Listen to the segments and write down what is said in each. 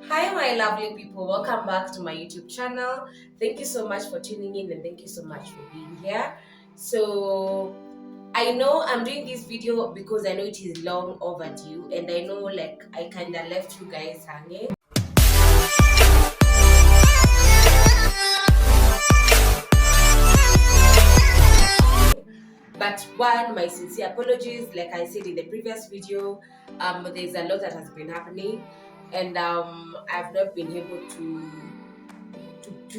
Hi, my lovely people. Welcome back to my YouTube channel. Thank you so much for tuning in and thank you so much for being here. So, I know I'm doing this video because I know it is long overdue and I know I kind of left you guys hanging. But one, my sincere apologies. Like I said in the previous video, there's a lot that has been happening and I've not been able to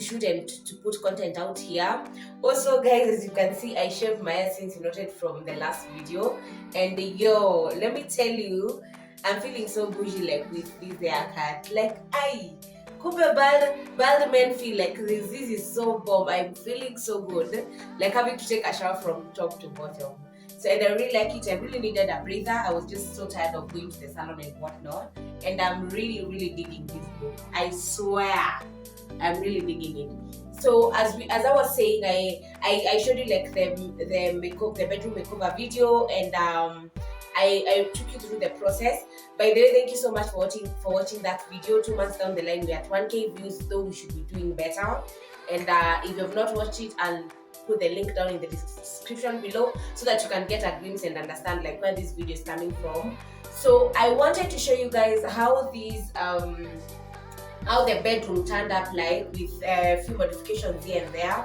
shoot and to put content out here. Also, guys, as you can see, I shaved my hair since you noted from the last video. And yo, let me tell you, I'm feeling so bougie with this haircut. Kumbe bald men feel like this is so bomb. I'm feeling so good. Like having to take a shower from top to bottom. So and I really like it. I really needed a breather. I was just so tired of going to the salon and whatnot. And I'm really digging this look. I swear. I'm really digging it. So as I was saying, I showed you like the bedroom makeover video, and I took you through the process. By the way, thank you so much for watching that video. 2 months down the line, we're at 1K views, though we should be doing better. And if you have not watched it, I'll put the link down in the description below so that you can get a glimpse and understand like where this video is coming from. So I wanted to show you guys how the bedroom turned up like with a few modifications here and there.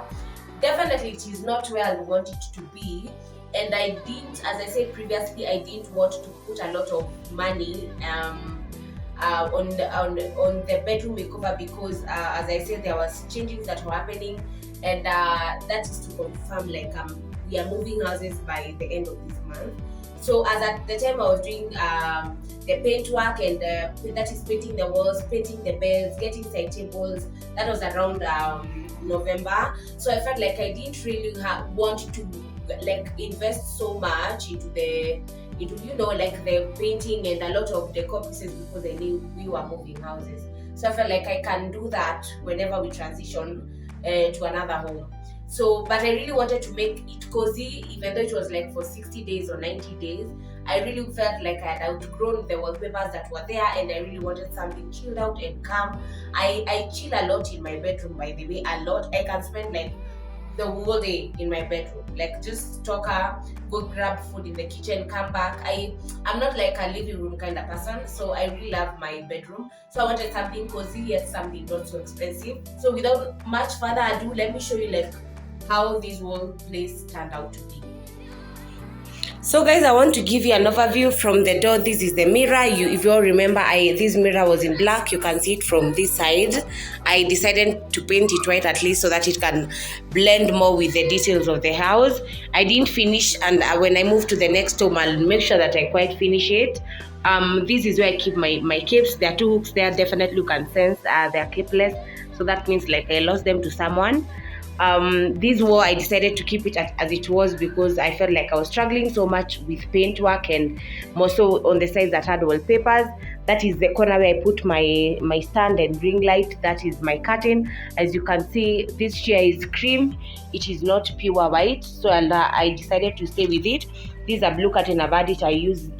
Definitely it is not where I want it to be, and I didn't, as I said previously, I didn't want to put a lot of money on the bedroom makeover because as I said, there was changes that were happening, and that is to confirm we are moving houses by the end of this month. So as at the time I was doing the paint work and that is painting the walls, painting the beds, getting side tables, that was around November. So I felt like I didn't really want to invest so much into the painting and a lot of decor pieces because I knew we were moving houses. So I felt like I can do that whenever we transition to another home. So, but I really wanted to make it cozy, even though it was like for 60 days or 90 days. I really felt like I had outgrown the wallpapers that were there, and I really wanted something chilled out and calm. I chill a lot in my bedroom, by the way, a lot. I can spend like the whole day in my bedroom, like just talk go grab food in the kitchen, come back. I'm not like a living room kind of person, so I really love my bedroom. So I wanted something cozy yet something not so expensive. So without much further ado, let me show you how this whole place turned out to be. So guys, I want to give you an overview from the door. This is the mirror. If you all remember, this mirror was in black. You can see it from this side. I decided to paint it white at least so that it can blend more with the details of the house. I didn't finish, and when I move to the next home, I'll make sure that I quite finish it. This is where I keep my capes. There are 2 hooks there. Definitely you can sense they're capeless. So that means like I lost them to someone. This wall I decided to keep it as it was because I felt like I was struggling so much with paint work and more so on the sides that had wallpapers. That is the corner where I put my stand and ring light. That is my curtain. As you can see, this chair is cream. It is not pure white, so I decided to stay with it. This is a blue curtain. I've used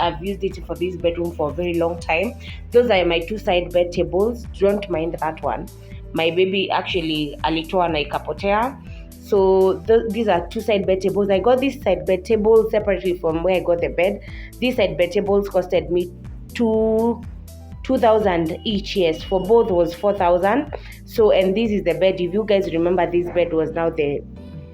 it for this bedroom for a very long time. Those are my 2 side bed tables. Don't mind that one. My baby actually alitoa na ikapotea. So these are 2 side bed tables. I got this side bed table separately from where I got the bed. These side bed tables costed me 2,000 each. Yes, for both was 4,000. So, and this is the bed. If you guys remember, this bed was now the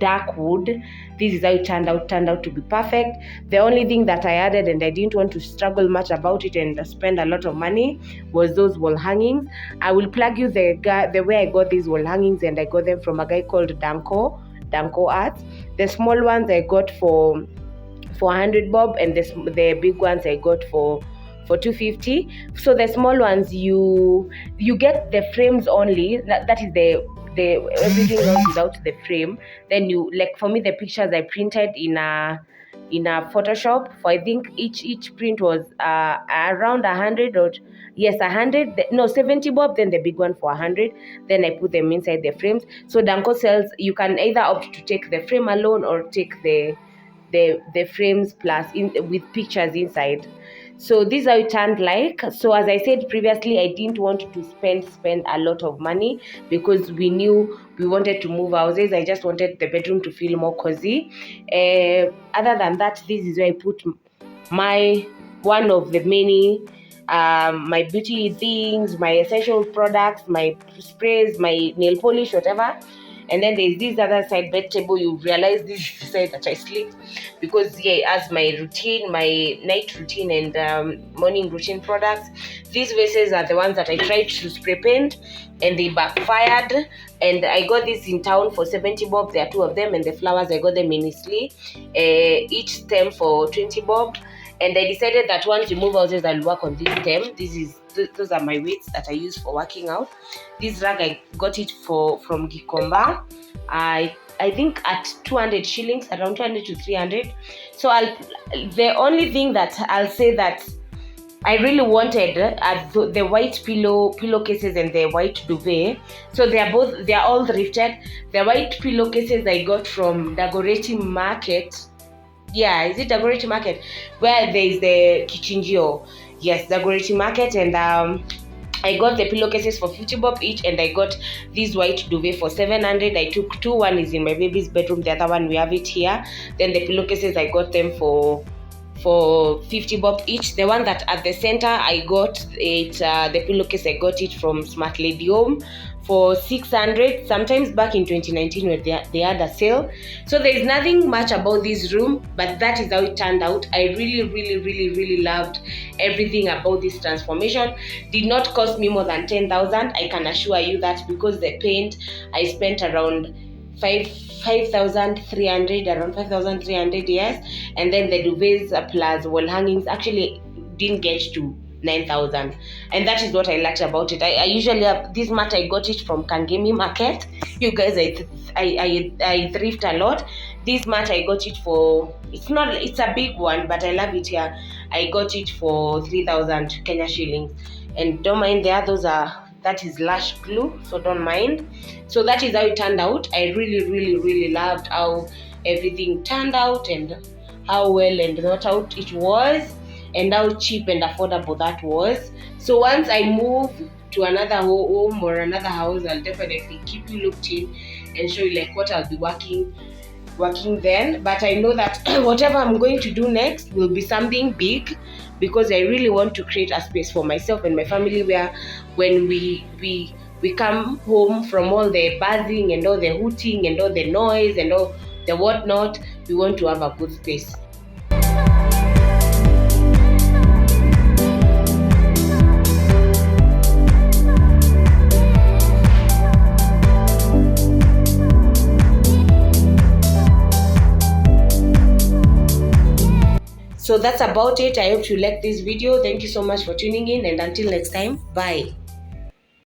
dark wood. This is how it turned out to be perfect. The only thing that I added, and I didn't want to struggle much about it and spend a lot of money, was those wall hangings. I will plug you the way I got these wall hangings, and I got them from a guy called Danko Arts. The small ones I got for 100 bob, and the big ones I got for 250. So the small ones you get the frames only. That is the everything else without the frame. Then you, like for me, the pictures I printed in a Photoshop. For I think each print was around 100 or 100, no, 70 bob, then the big one for 100. Then I put them inside the frames. So Danko sells, you can either opt to take the frame alone or take the frames plus with pictures inside. So this is how it turned like. So as I said previously, I didn't want to spend a lot of money because we knew we wanted to move houses. I just wanted the bedroom to feel more cozy. Other than that, this is where I put my one of the many my beauty things, my essential products, my sprays, my nail polish, whatever. And then there's this other side bed table. You realize this is the side that I sleep, because as my routine, my night routine and morning routine products. These vases are the ones that I tried to spray paint and they backfired. And I got this in town for 70 bob. There are two of them, and the flowers I got them in Italy, each stem for 20 bob. And I decided that once we move houses, I'll work on this stem. Those are my weights that I use for working out. This rag I got it from Gikomba. I think at 200 shillings, around 200 to 300. So the only thing that I'll say that I really wanted the white pillowcases and the white duvet. So they are all thrifted. The white pillowcases I got from Dagoretti Market. Yeah, is it Dagoretti Market? Where there is the Kichinjio. Yes, Dagoretti Market. And I got the pillowcases for 50 bob each, and I got this white duvet for 700. I took two. One is in my baby's bedroom, the other one we have it here. Then the pillowcases I got them for 50 bob each. The one that at the center I got it, the pillowcase I got it from Smart Lady Home for 600. Sometimes back in 2019 when they had a sale. So there is nothing much about this room, but that is how it turned out. I really loved everything about this transformation. Did not cost me more than 10,000. I can assure you that, because the paint I spent around 5,300, around 5,300, yes. And then the duvets plus wall hangings actually didn't get to 9,000, and that is what I liked about it. I usually have this mat. I got it from Kangemi Market. You guys, I thrift a lot. This mat I got it for, it's a big one, but I love it here. I got it for 3,000 Kenya shillings, and don't mind there, that is lash glue, so don't mind. So that is how it turned out. I really loved how everything turned out, and how well and thought out it was, and how cheap and affordable that was. So once I move to another home or another house, I'll definitely keep you looked in and show you like what I'll be working then. But I know that whatever I'm going to do next will be something big, because I really want to create a space for myself and my family where when we come home from all the buzzing and all the hooting and all the noise and all the whatnot, we want to have a good space. So that's about it. I hope you like this video. Thank you so much for tuning in, and until next time, bye.